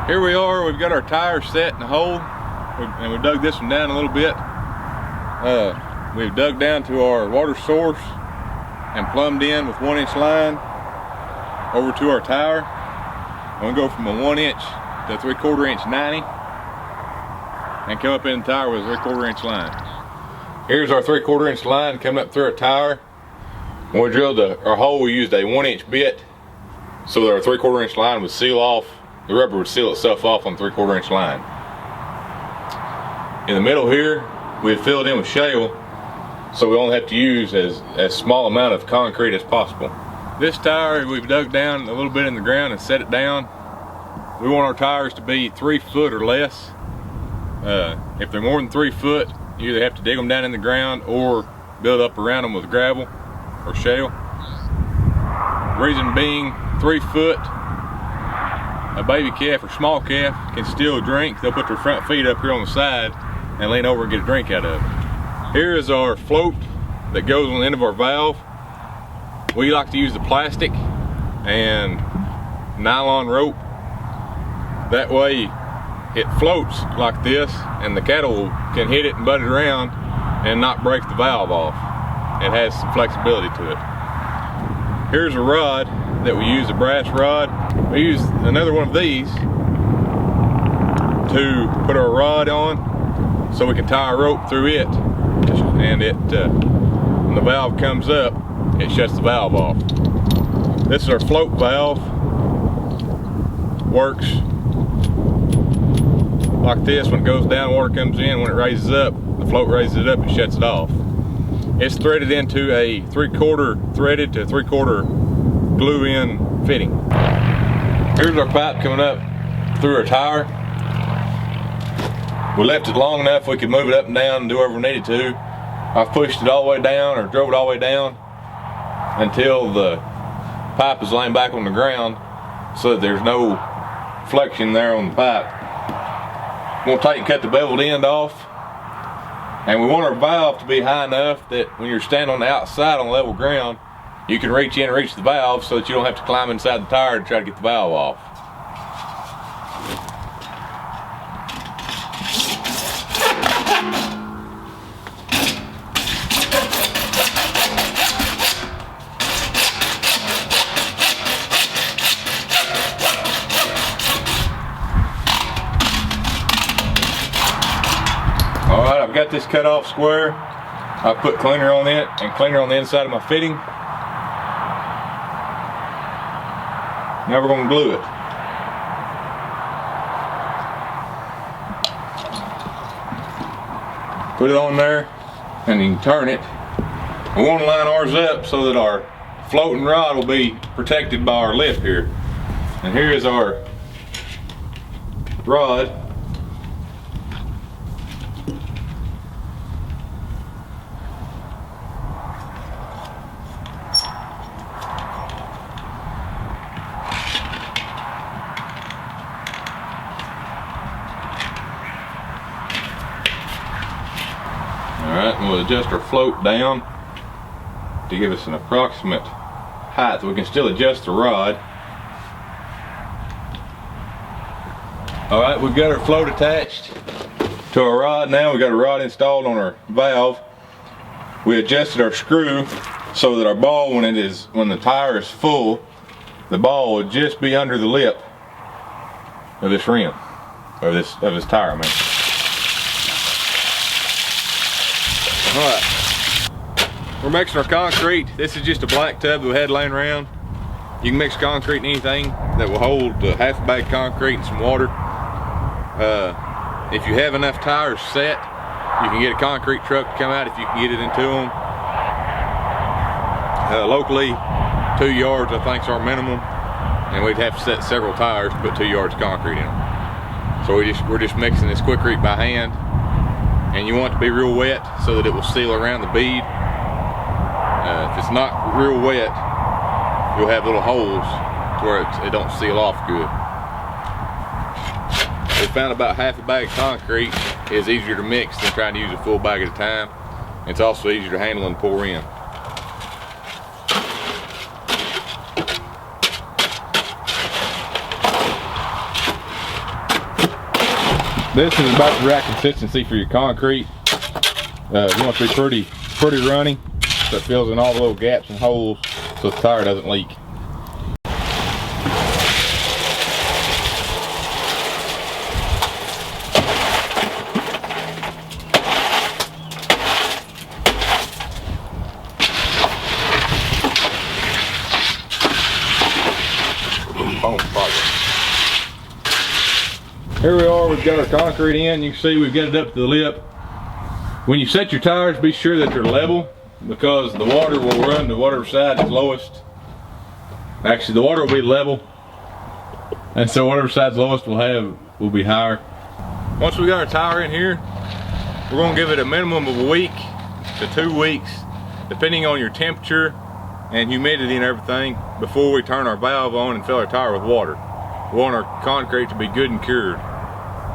Here we are, we've got our tire set in the hole, and we dug this one down a little bit. We've dug down to our water source and plumbed in with 1-inch line over to our tire. I'm gonna go from a 1-inch to a 3/4 inch 90 and come up in the tire with a 3/4 inch line. Here's our 3/4 inch line coming up through our tire. When we drilled our hole, we used a 1-inch bit so that our 3/4 inch line would seal off. The rubber would seal itself off on the 3/4 inch line. In the middle here, we had filled in with shale, so we only have to use as small amount of concrete as possible. This tire we've dug down a little bit in the ground and set it down. We want our tires to be 3 foot or less. If they're more than 3 foot, you either have to dig them down in the ground or build up around them with gravel or shale. Reason being, 3 foot, a baby calf or small calf can still drink. They'll put their front feet up here on the side and lean over and get a drink out of it. Here is our float that goes on the end of our valve. We like to use the plastic and nylon rope. That way it floats like this and the cattle can hit it and butt it around and not break the valve off. It has some flexibility to it. Here's a rod that we use, a brass rod. We use another one of these to put our rod on so we can tie a rope through it, and when the valve comes up, it shuts the valve off. This is our float valve. Works like this. When it goes down, water comes in. When it raises up, the float raises it up and shuts it off. It's threaded into a 3/4 threaded to 3/4 glue in fitting. Here's our pipe coming up through our tire. We left it long enough we could move it up and down and do whatever we needed to. I've pushed it all the way down, or drove it all the way down until the pipe is laying back on the ground so that there's no flexion there on the pipe. We'll take and cut the beveled end off, and we want our valve to be high enough that when you're standing on the outside on level ground, you can reach in and reach the valve so that you don't have to climb inside the tire to try to get the valve off. Alright, I've got this cut off square. I've put cleaner on it and cleaner on the inside of my fitting. Now we're going to glue it. Put it on there and you can turn it. We want to line ours up so that our floating rod will be protected by our lip here. And here is our rod. Alright, and we'll adjust our float down to give us an approximate height. We can still adjust the rod. Alright, we've got our float attached to our rod now. We've got a rod installed on our valve. We adjusted our screw so that our ball, when the tire is full, the ball will just be under the lip of this rim, of this tire, I mean. Alright, we're mixing our concrete. This is just a black tub that we had laying around. You can mix concrete in anything that will hold half a bag of concrete and some water. If you have enough tires set, you can get a concrete truck to come out if you can get it into them. Locally, 2 yards I think is our minimum, and we'd have to set several tires to put 2 yards of concrete in them. So we're just mixing this quickcrete by hand. And you want it to be real wet so that it will seal around the bead. If it's not real wet, you'll have little holes to where it don't seal off good. We found about half a bag of concrete is easier to mix than trying to use a full bag at a time. It's also easier to handle and pour in. This is about the right consistency for your concrete. You want it to be pretty runny, so it fills in all the little gaps and holes so the tire doesn't leak. Here we are, we've got our concrete in. You can see we've got it up to the lip. When you set your tires, be sure that they're level, because the water will run to whatever side is lowest. Actually, the water will be level, and so whatever side's lowest will be higher. Once we got our tire in here, we're going to give it a minimum of a week to 2 weeks, depending on your temperature and humidity and everything, before we turn our valve on and fill our tire with water. We want our concrete to be good and cured.